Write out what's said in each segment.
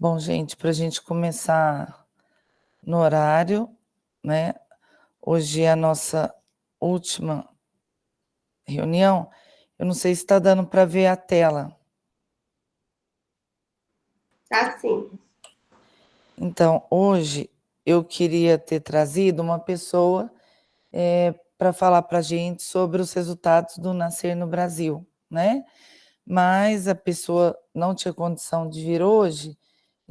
Bom, gente, para a gente começar no horário, né? Hoje é a nossa última reunião. Eu não sei se está dando para ver a tela. Tá sim. Então, hoje eu queria ter trazido uma pessoa para falar para a gente sobre os resultados do Nascer no Brasil, né? Mas a pessoa não tinha condição de vir hoje,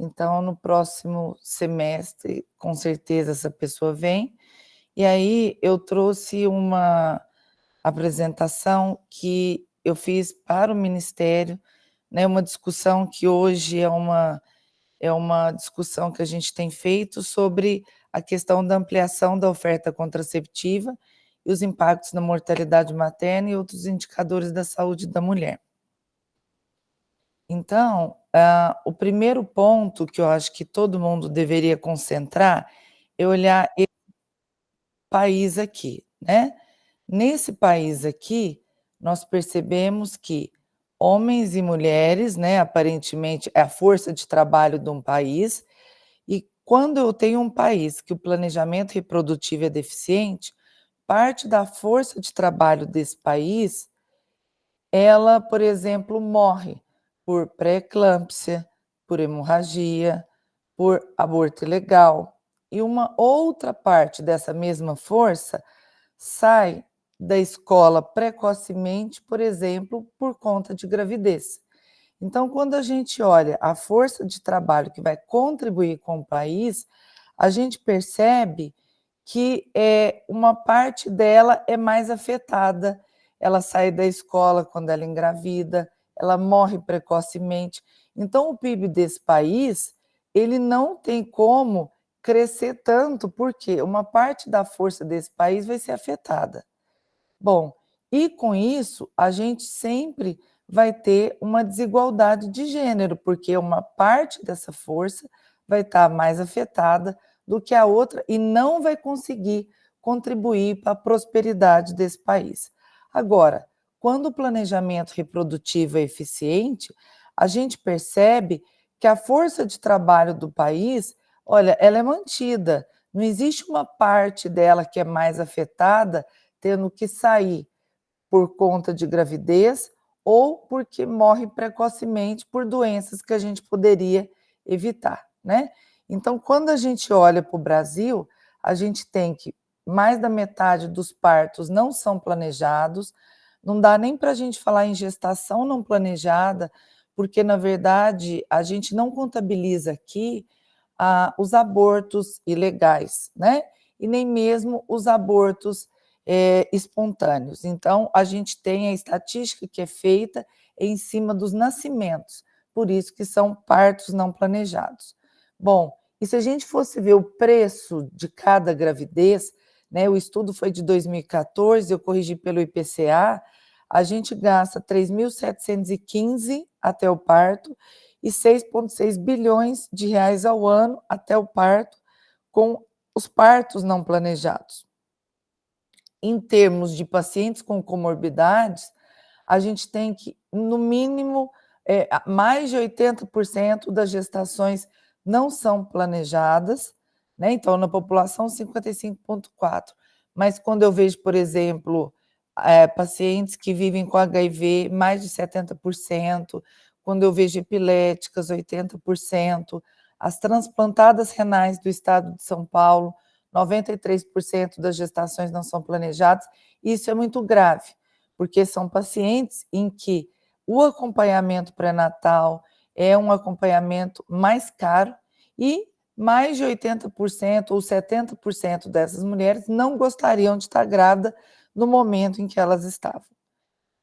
então no próximo semestre, com certeza, essa pessoa vem. E aí eu trouxe uma apresentação que eu fiz para o Ministério, né, uma discussão que hoje é uma discussão que a gente tem feito sobre a questão da ampliação da oferta contraceptiva e os impactos na mortalidade materna e outros indicadores da saúde da mulher. Então, o primeiro ponto que eu acho que todo mundo deveria concentrar é olhar esse país aqui, né? Nesse país aqui, nós percebemos que homens e mulheres, né, aparentemente é a força de trabalho de um país, e quando eu tenho um país que o planejamento reprodutivo é deficiente, parte da força de trabalho desse país, ela, por exemplo, morre por pré-eclâmpsia, por hemorragia, por aborto ilegal. E uma outra parte dessa mesma força sai da escola precocemente, por exemplo, por conta de gravidez. Então, quando a gente olha a força de trabalho que vai contribuir com o país, a gente percebe que uma parte dela é mais afetada. Ela sai da escola quando ela engravida, ela morre precocemente. Então, o PIB desse país, ele não tem como crescer tanto, porque uma parte da força desse país vai ser afetada. Bom, e com isso, a gente sempre vai ter uma desigualdade de gênero, porque uma parte dessa força vai estar mais afetada do que a outra e não vai conseguir contribuir para a prosperidade desse país. Agora, quando o planejamento reprodutivo é eficiente, a gente percebe que a força de trabalho do país, olha, ela é mantida. Não existe uma parte dela que é mais afetada tendo que sair por conta de gravidez ou porque morre precocemente por doenças que a gente poderia evitar, né? Então, quando a gente olha para o Brasil, a gente tem que mais da metade dos partos não são planejados, não dá nem para a gente falar em gestação não planejada, porque, na verdade, a gente não contabiliza aqui os abortos ilegais, né? E nem mesmo os abortos espontâneos. Então, a gente tem a estatística que é feita em cima dos nascimentos, por isso que são partos não planejados. Bom, e se a gente fosse ver o preço de cada gravidez, né, o estudo foi de 2014, eu corrigi pelo IPCA, a gente gasta 3.715 até o parto e 6,6 bilhões de reais ao ano até o parto, com os partos não planejados. Em termos de pacientes com comorbidades, a gente tem que, no mínimo, mais de 80% das gestações não são planejadas, né? Então, na população, 55,4%. Mas quando eu vejo, por exemplo, pacientes que vivem com HIV, mais de 70%, quando eu vejo epiléticas, 80%, as transplantadas renais do estado de São Paulo, 93% das gestações não são planejadas. Isso é muito grave, porque são pacientes em que o acompanhamento pré-natal é um acompanhamento mais caro e mais de 80% ou 70% dessas mulheres não gostariam de estar grávida no momento em que elas estavam.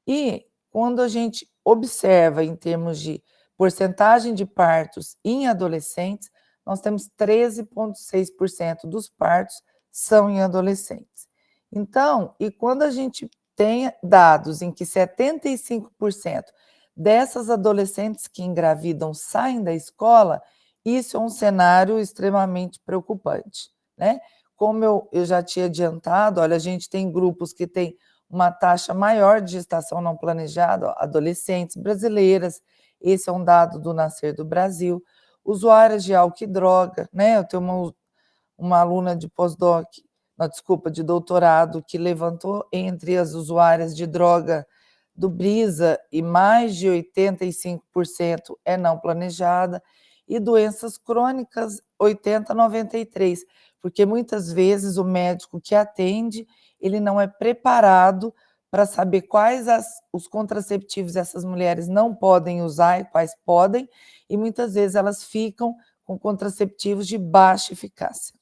E quando a gente observa em termos de porcentagem de partos em adolescentes, nós temos 13,6% dos partos são em adolescentes. Então, e quando a gente tem dados em que 75% dessas adolescentes que engravidam saem da escola, isso é um cenário extremamente preocupante, né? Como eu já tinha adiantado, olha, a gente tem grupos que têm uma taxa maior de gestação não planejada, adolescentes brasileiras, esse é um dado do Nascer do Brasil. usuárias de álcool e droga, né, eu tenho uma aluna de pós-doc, não, desculpa, de doutorado, que levantou entre as usuárias de droga do Brisa e mais de 85% é não planejada, e doenças crônicas 80 a 93, porque muitas vezes o médico que atende, ele não é preparado para saber quais os contraceptivos essas mulheres não podem usar e quais podem, e muitas vezes elas ficam com contraceptivos de baixa eficácia.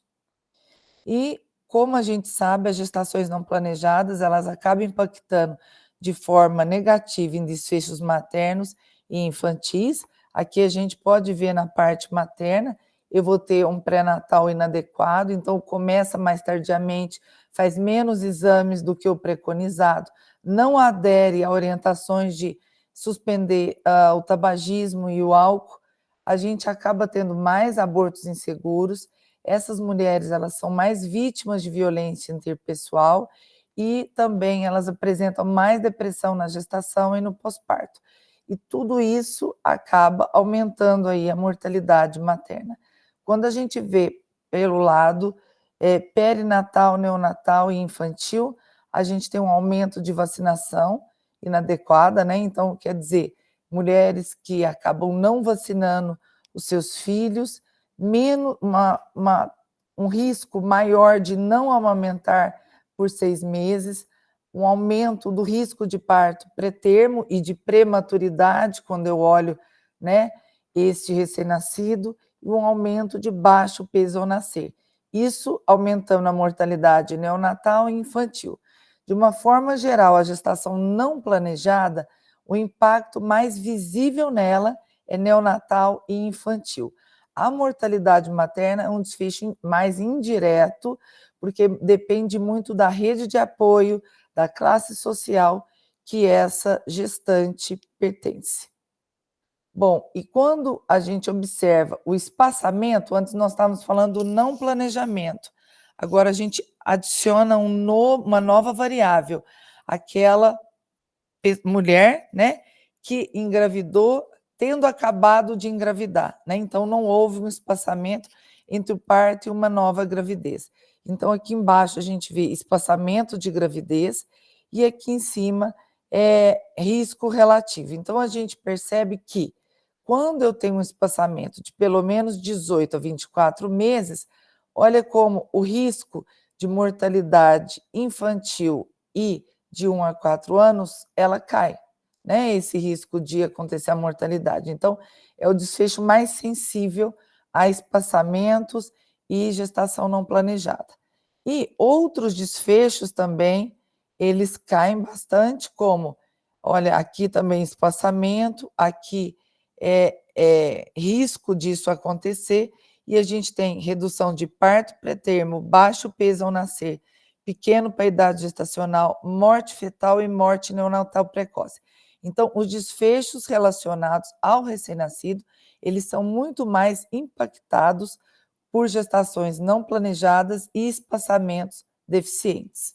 E, como a gente sabe, as gestações não planejadas, elas acabam impactando de forma negativa em desfechos maternos e infantis. Aqui a gente pode ver na parte materna, eu vou ter um pré-natal inadequado, então começa mais tardiamente, faz menos exames do que o preconizado, não adere a orientações de suspender o tabagismo e o álcool, a gente acaba tendo mais abortos inseguros. Essas mulheres, elas são mais vítimas de violência interpessoal e também elas apresentam mais depressão na gestação e no pós-parto. E tudo isso acaba aumentando aí a mortalidade materna. Quando a gente vê pelo lado perinatal, neonatal e infantil, a gente tem um aumento de vacinação inadequada, né? Então, quer dizer, mulheres que acabam não vacinando os seus filhos, menos um risco maior de não amamentar por 6 meses, um aumento do risco de parto pré-termo e de prematuridade, quando eu olho, né, este recém-nascido, e um aumento de baixo peso ao nascer. Isso aumentando a mortalidade neonatal e infantil. De uma forma geral, a gestação não planejada, o impacto mais visível nela é neonatal e infantil. A mortalidade materna é um desfecho mais indireto, porque depende muito da rede de apoio, da classe social que essa gestante pertence. Bom, e quando a gente observa o espaçamento, antes nós estávamos falando do não planejamento, agora a gente adiciona uma nova variável, aquela mulher, né, que engravidou tendo acabado de engravidar, né? Então não houve um espaçamento entre o parto e uma nova gravidez. Então aqui embaixo a gente vê espaçamento de gravidez e aqui em cima é risco relativo. Então a gente percebe que quando eu tenho um espaçamento de pelo menos 18 a 24 meses, olha como o risco de mortalidade infantil e de 1 a 4 anos, ela cai, né, esse risco de acontecer a mortalidade. Então, é o desfecho mais sensível a espaçamentos e gestação não planejada. E outros desfechos também, eles caem bastante, como, olha, aqui também espaçamento, aqui é risco disso acontecer, e a gente tem redução de parto pré-termo, baixo peso ao nascer, pequeno para a idade gestacional, morte fetal e morte neonatal precoce. Então, os desfechos relacionados ao recém-nascido, eles são muito mais impactados por gestações não planejadas e espaçamentos deficientes.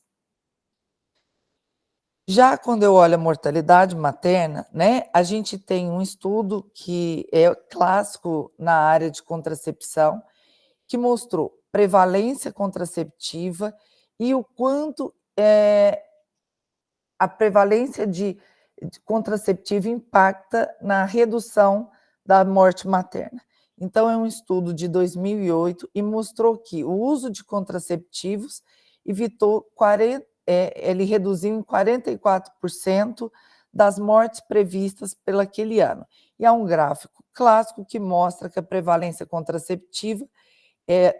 Já quando eu olho a mortalidade materna, né, a gente tem um estudo que é clássico na área de contracepção, que mostrou prevalência contraceptiva e o quanto a prevalência de contraceptivo impacta na redução da morte materna. Então, é um estudo de 2008 e mostrou que o uso de contraceptivos evitou ele reduziu em 44% das mortes previstas pelaquele ano. E há um gráfico clássico que mostra que a prevalência contraceptiva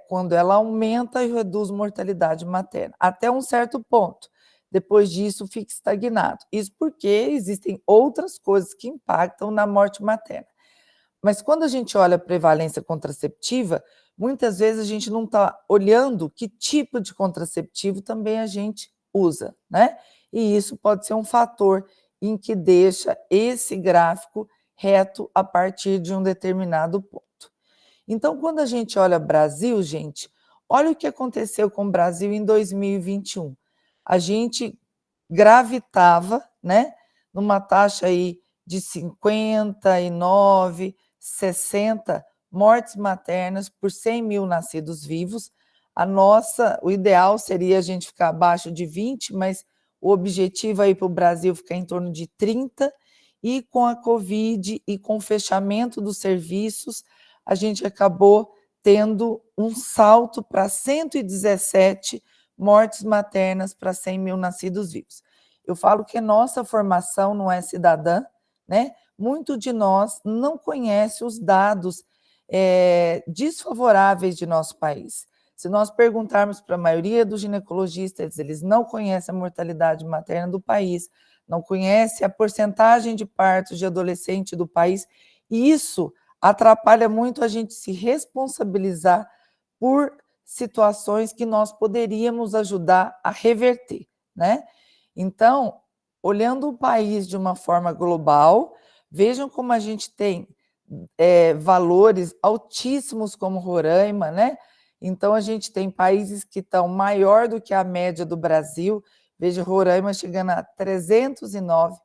quando ela aumenta e reduz mortalidade materna, até um certo ponto. Depois disso, fica estagnado. Isso porque existem outras coisas que impactam na morte materna. Mas quando a gente olha a prevalência contraceptiva, muitas vezes a gente não está olhando que tipo de contraceptivo também a gente usa, né? E isso pode ser um fator em que deixa esse gráfico reto a partir de um determinado ponto. Então, quando a gente olha Brasil, gente, olha o que aconteceu com o Brasil em 2021. A gente gravitava, né, numa taxa aí de 59, 60 mortes maternas por 100.000 nascidos vivos. O ideal seria a gente ficar abaixo de 20, mas o objetivo aí para o Brasil ficar em torno de 30, e com a Covid e com o fechamento dos serviços, a gente acabou tendo um salto para 117 mortes maternas para 100.000 nascidos vivos. Eu falo que nossa formação não é cidadã, né? Muito de nós não conhece os dados desfavoráveis de nosso país. Se nós perguntarmos para a maioria dos ginecologistas, eles não conhecem a mortalidade materna do país, não conhecem a porcentagem de partos de adolescente do país, e isso atrapalha muito a gente se responsabilizar por situações que nós poderíamos ajudar a reverter, né? Então, olhando o país de uma forma global, vejam como a gente tem valores altíssimos como Roraima, né? Então, a gente tem países que estão maior do que a média do Brasil. Veja, Roraima chegando a 309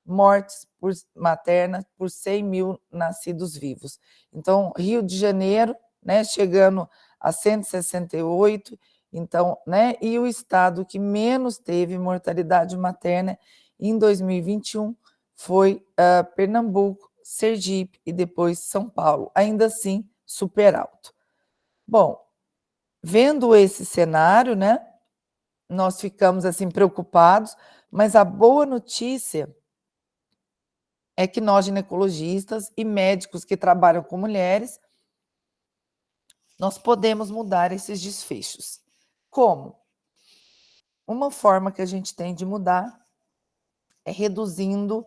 mortes maternas por 100.000 nascidos vivos. Então, Rio de Janeiro, né, chegando a 168, então, né, e o estado que menos teve mortalidade materna em 2021 foi Pernambuco, Sergipe e depois São Paulo, ainda assim super alto. Bom, vendo esse cenário, né, nós ficamos assim preocupados, mas a boa notícia é que nós ginecologistas e médicos que trabalham com mulheres, nós podemos mudar esses desfechos. Como? Uma forma que a gente tem de mudar é reduzindo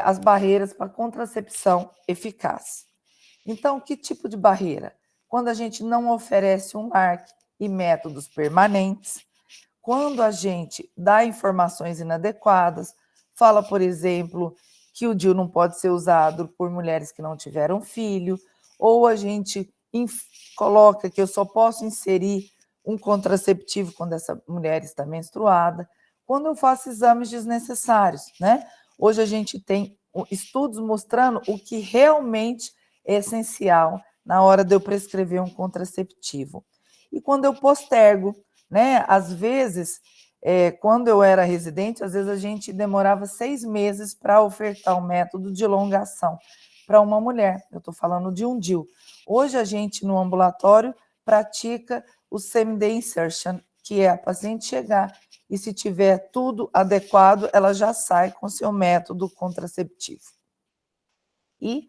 as barreiras para contracepção eficaz. Então, que tipo de barreira? Quando a gente não oferece um LARC e métodos permanentes, quando a gente dá informações inadequadas, fala, por exemplo, que o DIU não pode ser usado por mulheres que não tiveram filho, ou a gente coloca que eu só posso inserir um contraceptivo quando essa mulher está menstruada, quando eu faço exames desnecessários, né? Hoje a gente tem estudos mostrando o que realmente é essencial na hora de eu prescrever um contraceptivo. E quando eu postergo, né? Às vezes, quando eu era residente, às vezes a gente demorava 6 meses para ofertar um método de elongação para uma mulher. Eu estou falando de um DIU. Hoje a gente, no ambulatório, pratica o same-day insertion, que é a paciente chegar e, se tiver tudo adequado, ela já sai com seu método contraceptivo. E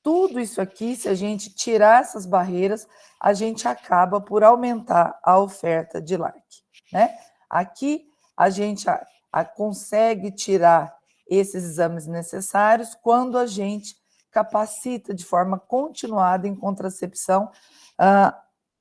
tudo isso aqui, se a gente tirar essas barreiras, a gente acaba por aumentar a oferta de LARC, né? Aqui a gente consegue tirar esses exames necessários quando a gente capacita de forma continuada em contracepção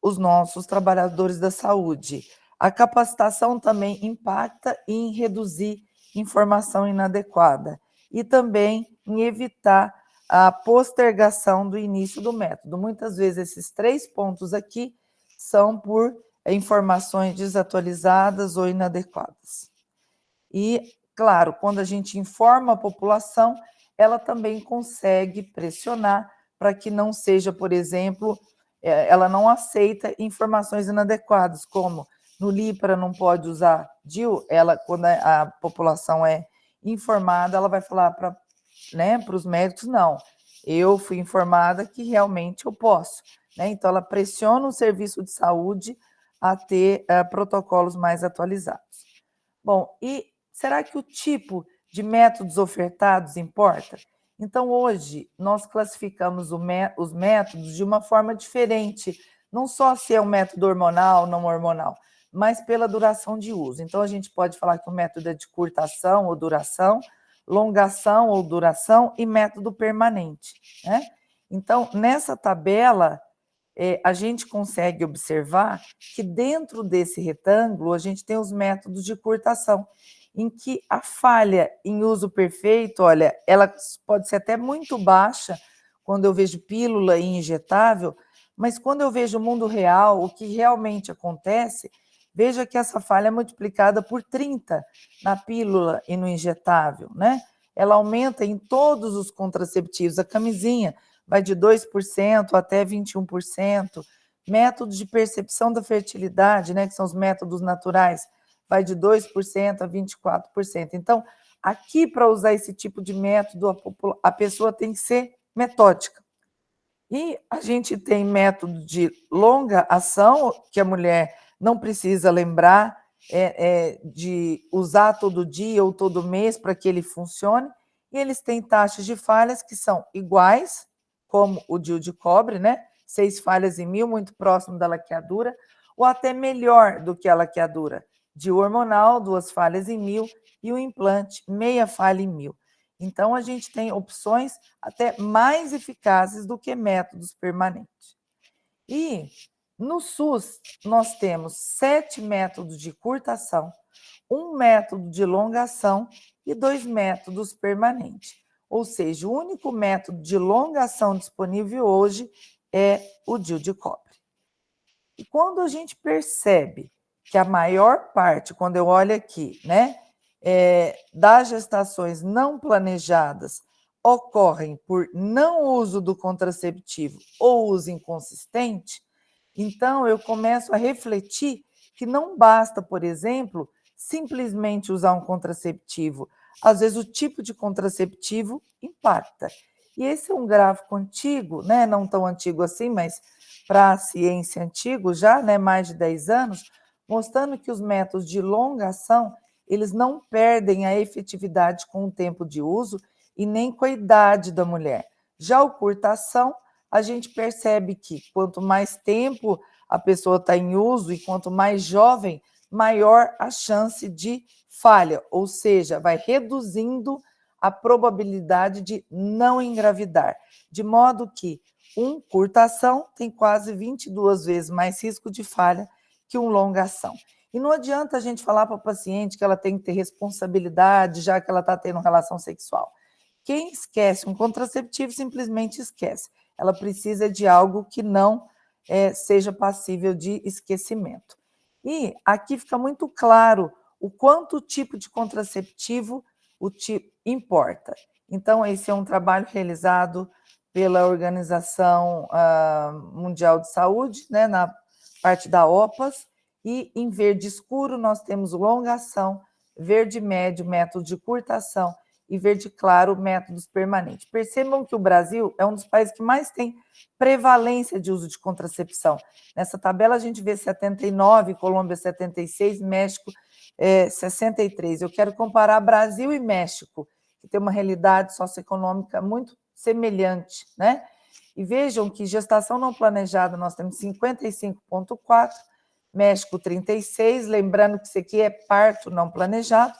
os nossos trabalhadores da saúde. A capacitação também impacta em reduzir informação inadequada e também em evitar a postergação do início do método. Muitas vezes esses 3 pontos aqui são por informações desatualizadas ou inadequadas. E, claro, quando a gente informa a população, ela também consegue pressionar para que não seja, por exemplo, ela não aceita informações inadequadas, como no LIPRA não pode usar DIU, quando a população é informada, ela vai falar para os médicos, não, eu fui informada que realmente eu posso, né? Então, ela pressiona o serviço de saúde a ter protocolos mais atualizados. Bom, e será que o tipo de métodos ofertados importa? Então, hoje, nós classificamos os métodos de uma forma diferente, não só se é um método hormonal, não hormonal, mas pela duração de uso. Então, a gente pode falar que o método é de curta ação ou duração, longação ou duração e método permanente, né? Então, nessa tabela, a gente consegue observar que dentro desse retângulo a gente tem os métodos de curtação, em que a falha em uso perfeito, olha, ela pode ser até muito baixa quando eu vejo pílula e injetável, mas quando eu vejo o mundo real, o que realmente acontece, veja que essa falha é multiplicada por 30 na pílula e no injetável, né? Ela aumenta em todos os contraceptivos, a camisinha, vai de 2% até 21%. Métodos de percepção da fertilidade, né, que são os métodos naturais, vai de 2% a 24%. Então, aqui, para usar esse tipo de método, a pessoa tem que ser metódica. E a gente tem método de longa ação, que a mulher não precisa lembrar de usar todo dia ou todo mês para que ele funcione, e eles têm taxas de falhas que são iguais, como o DIU de cobre, né? 6 falhas em 1000, muito próximo da laqueadura, ou até melhor do que a laqueadura. DIU hormonal, 2 falhas em 1000, e o implante, meia falha em 1000. Então, a gente tem opções até mais eficazes do que métodos permanentes. E no SUS, nós temos 7 métodos de curta ação, 1 método de longa ação e 2 métodos permanentes. Ou seja, o único método de longa ação disponível hoje é o DIU de cobre. E quando a gente percebe que a maior parte, quando eu olho aqui, né, das gestações não planejadas ocorrem por não uso do contraceptivo ou uso inconsistente, então eu começo a refletir que não basta, por exemplo, simplesmente usar um contraceptivo. Às vezes o tipo de contraceptivo impacta. E esse é um gráfico antigo, né? Não tão antigo assim, mas para a ciência antigo já, né? Mais de 10 anos, mostrando que os métodos de longa ação, eles não perdem a efetividade com o tempo de uso e nem com a idade da mulher. Já o curta ação, a gente percebe que quanto mais tempo a pessoa está em uso e quanto mais jovem, maior a chance de falha, ou seja, vai reduzindo a probabilidade de não engravidar, de modo que um curta ação tem quase 22 vezes mais risco de falha que um longa ação. E não adianta a gente falar para a paciente que ela tem que ter responsabilidade, já que ela está tendo relação sexual. Quem esquece um contraceptivo simplesmente esquece. Ela precisa de algo que não seja passível de esquecimento. E aqui fica muito claro o quanto o tipo de contraceptivo importa. Então, esse é um trabalho realizado pela Organização Mundial de Saúde, né, na parte da OPAS, e em verde escuro nós temos longa ação, verde médio, método de curta ação, e verde claro, métodos permanentes. Percebam que o Brasil é um dos países que mais tem prevalência de uso de contracepção. Nessa tabela a gente vê 79, Colômbia 76, México 63. Eu quero comparar Brasil e México, que tem uma realidade socioeconômica muito semelhante, né? E vejam que gestação não planejada nós temos 55,4, México 36, lembrando que isso aqui é parto não planejado.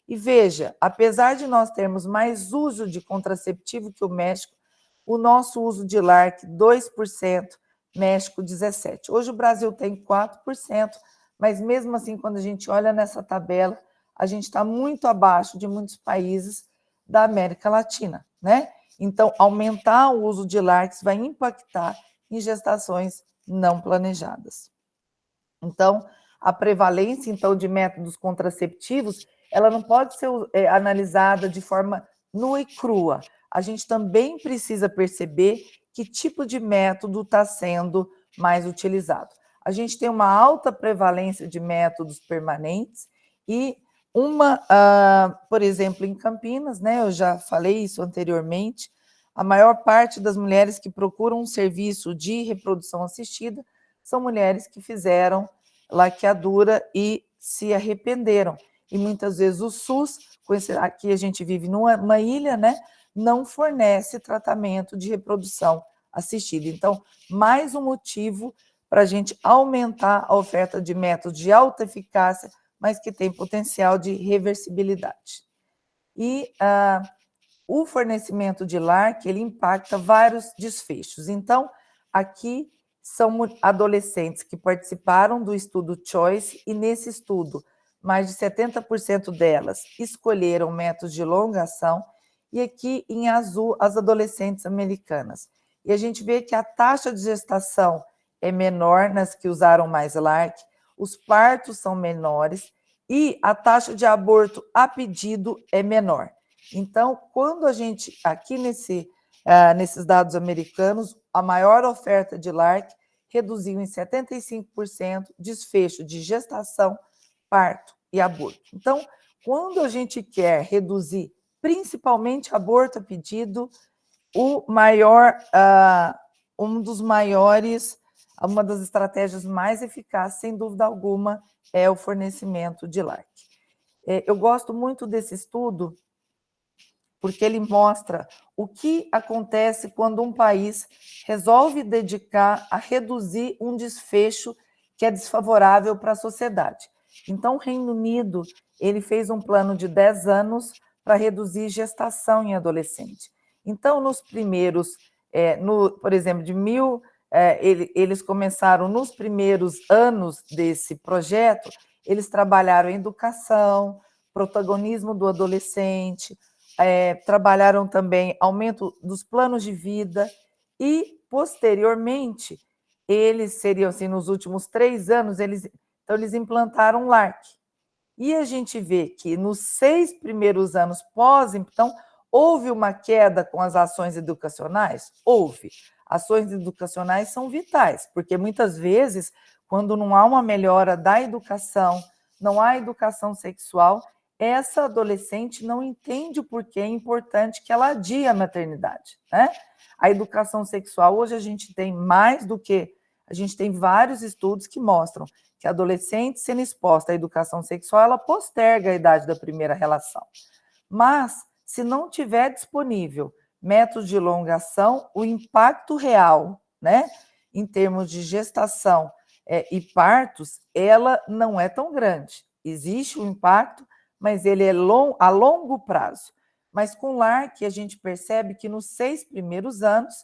E veja, apesar de nós termos mais uso de contraceptivo que o México, o nosso uso de LARC 2%, México 17%. Hoje o Brasil tem 4%, mas mesmo assim, quando a gente olha nessa tabela, a gente está muito abaixo de muitos países da América Latina, né? Então, aumentar o uso de LARCs vai impactar em gestações não planejadas. Então, a prevalência então de métodos contraceptivos, ela não pode ser analisada de forma nua e crua. A gente também precisa perceber que tipo de método está sendo mais utilizado. A gente tem uma alta prevalência de métodos permanentes e por exemplo, em Campinas, né, eu já falei isso anteriormente, a maior parte das mulheres que procuram um serviço de reprodução assistida são mulheres que fizeram laqueadura e se arrependeram. E muitas vezes o SUS, aqui a gente vive numa ilha, né, não fornece tratamento de reprodução assistida. Então, mais um motivo para a gente aumentar a oferta de métodos de alta eficácia, mas que tem potencial de reversibilidade. E o fornecimento de LARC, ele impacta vários desfechos. Então, aqui são adolescentes que participaram do estudo Choice e nesse estudo, mais de 70% delas escolheram métodos de longa ação e aqui em azul as adolescentes americanas. E a gente vê que a taxa de gestação é menor nas que usaram mais LARC, os partos são menores e a taxa de aborto a pedido é menor. Então, quando a gente, aqui nesses dados americanos, a maior oferta de LARC reduziu em 75% desfecho de gestação, parto e aborto. Então, quando a gente quer reduzir, principalmente aborto a pedido, um dos maiores, uma das estratégias mais eficazes, sem dúvida alguma, é o fornecimento de LARC. Eu gosto muito desse estudo, porque ele mostra o que acontece quando um país resolve dedicar a reduzir um desfecho que é desfavorável para a sociedade. Então, o Reino Unido, ele fez um plano de 10 anos para reduzir gestação em adolescente. Então, nos primeiros, por exemplo, eles começaram nos primeiros anos desse projeto, eles trabalharam em educação, protagonismo do adolescente, trabalharam também aumento dos planos de vida e, posteriormente, eles seriam, assim, nos últimos 3 anos, então eles implantaram o LARC. E a gente vê que nos 6 primeiros anos pós, então, houve uma queda com as ações educacionais? Houve. Ações educacionais são vitais, porque muitas vezes, quando não há uma melhora da educação, não há educação sexual, essa adolescente não entende o porquê é importante que ela adie a maternidade, né? A educação sexual, hoje a gente tem a gente tem vários estudos que mostram que a adolescente sendo exposta à educação sexual, ela posterga a idade da primeira relação. Mas, se não tiver disponível métodos de longa ação, o impacto real, né, em termos de gestação e partos, ela não é tão grande. Existe o impacto, mas ele é a longo prazo. Mas com o LARC, a gente percebe que nos 6 primeiros anos,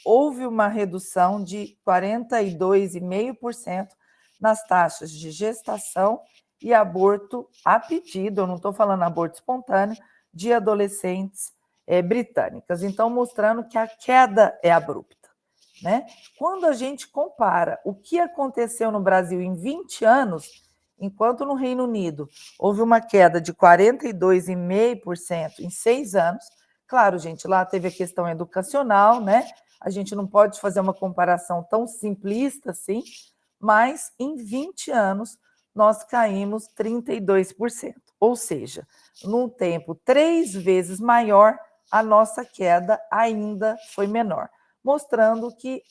houve uma redução de 42,5% nas taxas de gestação e aborto a pedido, eu não estou falando aborto espontâneo, de adolescentes britânicas. Então, mostrando que a queda é abrupta, né? Quando a gente compara o que aconteceu no Brasil em 20 anos, enquanto no Reino Unido houve uma queda de 42,5% em 6 anos, claro, gente, lá teve a questão educacional, né? A gente não pode fazer uma comparação tão simplista assim, mas em 20 anos nós caímos 32%. Ou seja, num tempo 3 vezes maior, a nossa queda ainda foi menor, mostrando que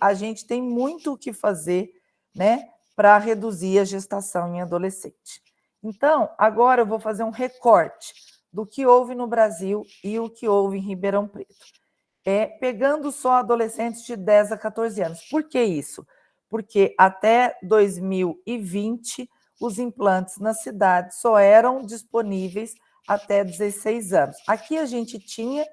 a gente tem muito o que fazer, né, para reduzir a gestação em adolescente. Então, agora eu vou fazer um recorte do que houve no Brasil e o que houve em Ribeirão Preto. Pegando só adolescentes de 10 a 14 anos. Por que isso? Porque até 2020, os implantes na cidade só eram disponíveis até 16 anos. Aqui a gente tinha,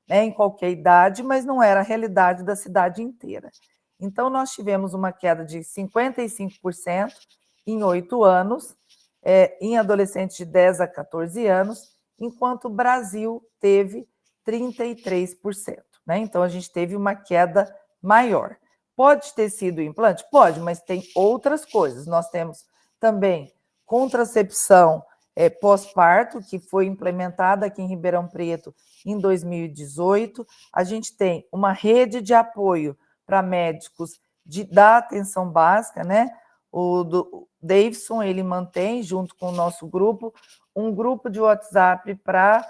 né, em qualquer idade, mas não era a realidade da cidade inteira. Então, nós tivemos uma queda de 55% em 8 anos, em adolescentes de 10 a 14 anos, enquanto o Brasil teve 33%. Né? Então, a gente teve uma queda maior. Pode ter sido o implante? Pode, mas tem outras coisas. Nós temos também contracepção pós-parto, que foi implementada aqui em Ribeirão Preto em 2018. A gente tem uma rede de apoio para médicos da atenção básica, né? O Davidson, ele mantém, junto com o nosso grupo, um grupo de WhatsApp para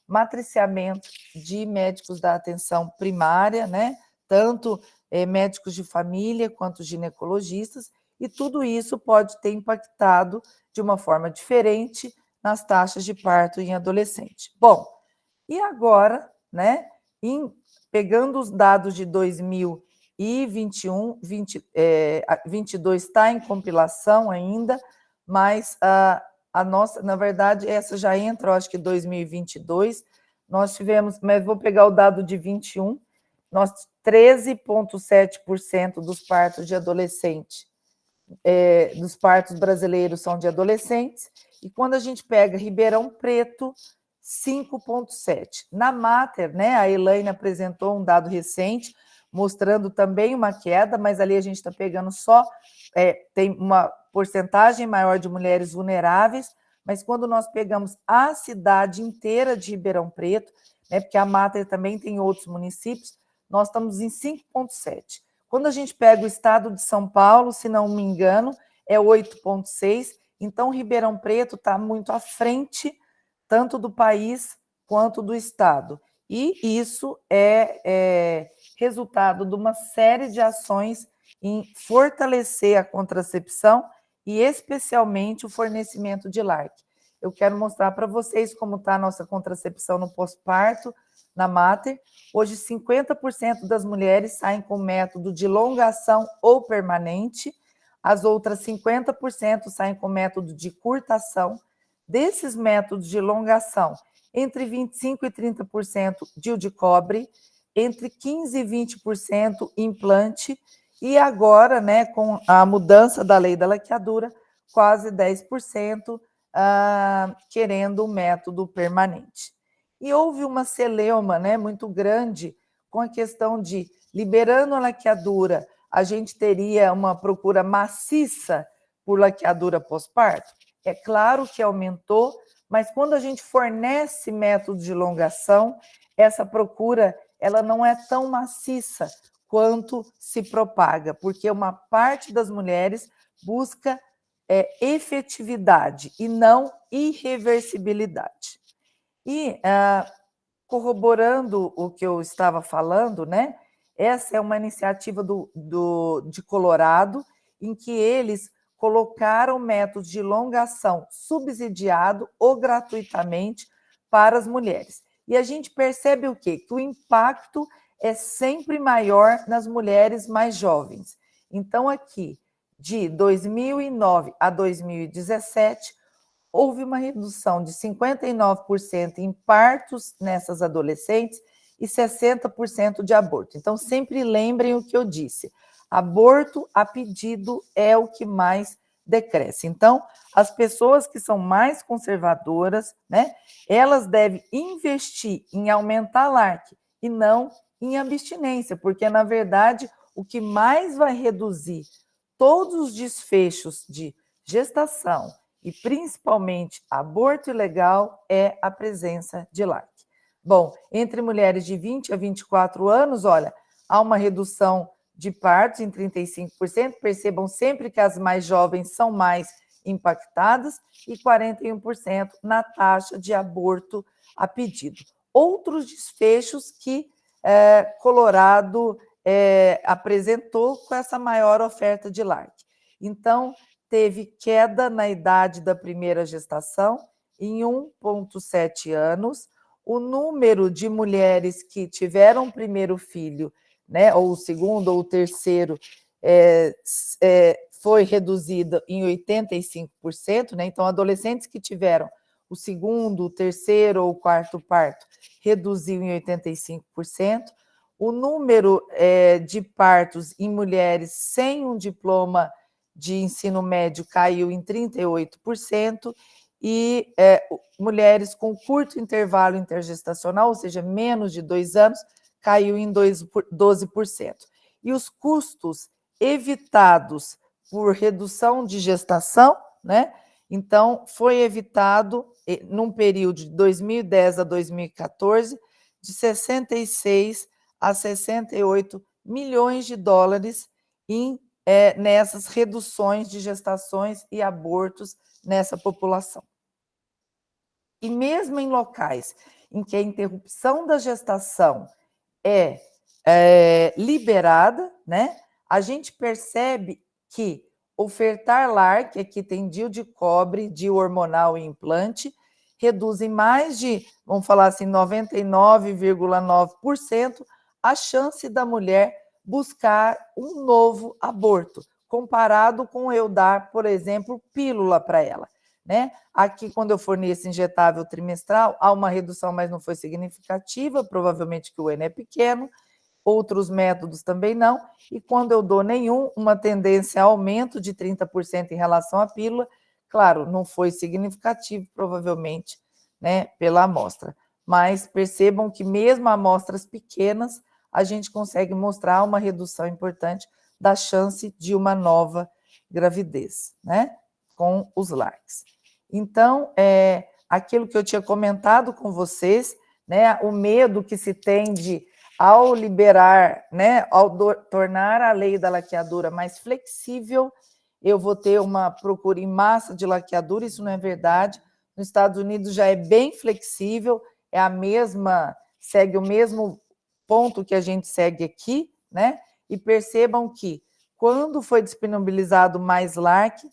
matriciamento de médicos da atenção primária, né? Tanto médicos de família quanto ginecologistas, e tudo isso pode ter impactado de uma forma diferente nas taxas de parto em adolescente. Bom, e agora, né, pegando os dados de 2021, 22 está em compilação ainda, mas a nossa, na verdade, essa já entra, eu acho que 2022, nós tivemos, mas vou pegar o dado de 21, nós 13,7% dos partos de adolescente, dos partos brasileiros são de adolescentes, e quando a gente pega Ribeirão Preto, 5,7%. Na Mater, né, a Elaine apresentou um dado recente, mostrando também uma queda, mas ali a gente está pegando só, tem uma porcentagem maior de mulheres vulneráveis, mas quando nós pegamos a cidade inteira de Ribeirão Preto, né? Porque a Mater também tem outros municípios, nós estamos em 5,7. Quando a gente pega o estado de São Paulo, se não me engano, é 8,6. Então, Ribeirão Preto está muito à frente, tanto do país quanto do estado. E isso é resultado de uma série de ações em fortalecer a contracepção e especialmente o fornecimento de LARC. Eu quero mostrar para vocês como está a nossa contracepção no pós-parto, na Mater. Hoje, 50% das mulheres saem com método de longação ou permanente, as outras 50% saem com método de curtação. Desses métodos de longação, entre 25% e 30% DIU de cobre, entre 15% e 20% implante, e agora, né, com a mudança da lei da laqueadura, quase 10% querendo o método permanente. E houve uma celeuma, né, muito grande com a questão de, liberando a laqueadura, a gente teria uma procura maciça por laqueadura pós-parto? É claro que aumentou, mas quando a gente fornece método de longação, essa procura ela não é tão maciça quanto se propaga, porque uma parte das mulheres busca efetividade e não irreversibilidade. E corroborando o que eu estava falando, né? Essa é uma iniciativa de Colorado, em que eles colocaram métodos de longação subsidiado ou gratuitamente para as mulheres. E a gente percebe o quê? Que o impacto é sempre maior nas mulheres mais jovens. Então, aqui, de 2009 a 2017, houve uma redução de 59% em partos nessas adolescentes e 60% de aborto. Então, sempre lembrem o que eu disse: aborto a pedido é o que mais decresce. Então, as pessoas que são mais conservadoras, né, elas devem investir em aumentar a LARC e não em abstinência, porque, na verdade, o que mais vai reduzir todos os desfechos de gestação e principalmente aborto ilegal é a presença de LARC. Bom, entre mulheres de 20 a 24 anos, olha, há uma redução de partos em 35%, percebam sempre que as mais jovens são mais impactadas, e 41% na taxa de aborto a pedido. Outros desfechos que Colorado apresentou com essa maior oferta de LARC. Então, teve queda na idade da primeira gestação em 1,7 anos. O número de mulheres que tiveram o primeiro filho, né, ou o segundo ou o terceiro, foi reduzido em 85%, né? Então, adolescentes que tiveram o segundo, o terceiro ou o quarto parto reduziu em 85%. O número de partos em mulheres sem um diploma de ensino médio caiu em 38%, e mulheres com curto intervalo intergestacional, ou seja, menos de 2 anos, caiu em 12%. E os custos evitados por redução de gestação, né? Então, foi evitado, num período de 2010 a 2014, de 66 a 68 milhões de dólares nessas reduções de gestações e abortos nessa população. E mesmo em locais em que a interrupção da gestação é liberada, né, a gente percebe que ofertar LARC, que aqui tem DIU de cobre, DIU hormonal e implante, reduzem mais de, vamos falar assim, 99,9% a chance da mulher buscar um novo aborto, comparado com eu dar, por exemplo, pílula para ela, né? Aqui, quando eu forneço injetável trimestral, há uma redução, mas não foi significativa, provavelmente que o N é pequeno, outros métodos também não, e quando eu dou nenhum, uma tendência a aumento de 30% em relação à pílula, claro, não foi significativo, provavelmente, né, pela amostra, mas percebam que mesmo amostras pequenas, a gente consegue mostrar uma redução importante da chance de uma nova gravidez, né, com os LARCs. Então, aquilo que eu tinha comentado com vocês, né, o medo que se tem de, ao liberar, né, ao tornar a lei da laqueadura mais flexível, eu vou ter uma procura em massa de laqueadura, isso não é verdade. Nos Estados Unidos já é bem flexível, é a mesma, segue o mesmo ponto que a gente segue aqui, né? E percebam que, quando foi disponibilizado mais LARC,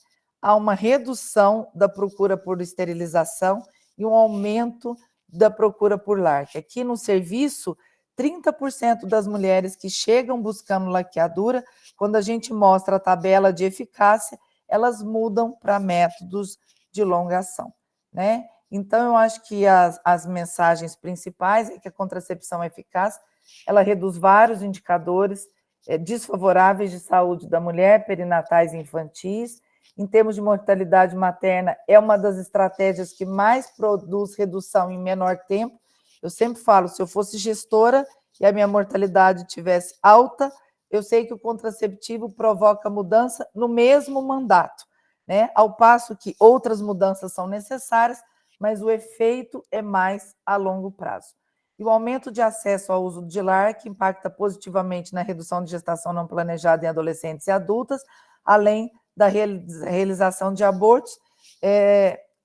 há uma redução da procura por esterilização e um aumento da procura por LARC. Aqui no serviço, 30% das mulheres que chegam buscando laqueadura, quando a gente mostra a tabela de eficácia, elas mudam para métodos de longa ação, né? Então, eu acho que as mensagens principais é que a contracepção é eficaz, ela reduz vários indicadores desfavoráveis de saúde da mulher, perinatais e infantis. Em termos de mortalidade materna, é uma das estratégias que mais produz redução em menor tempo. Eu sempre falo, se eu fosse gestora e a minha mortalidade tivesse alta, eu sei que o contraceptivo provoca mudança no mesmo mandato, né? Ao passo que outras mudanças são necessárias, mas o efeito é mais a longo prazo. E o aumento de acesso ao uso de LAR, que impacta positivamente na redução de gestação não planejada em adolescentes e adultas, além da realização de abortos,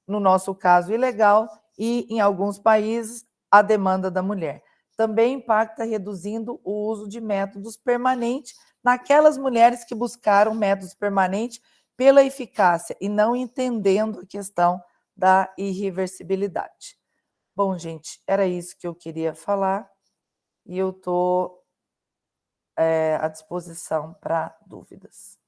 no nosso caso ilegal, e em alguns países a demanda da mulher. Também impacta reduzindo o uso de métodos permanentes naquelas mulheres que buscaram métodos permanentes pela eficácia e não entendendo a questão da irreversibilidade. Bom, gente, era isso que eu queria falar e eu estou à disposição para dúvidas.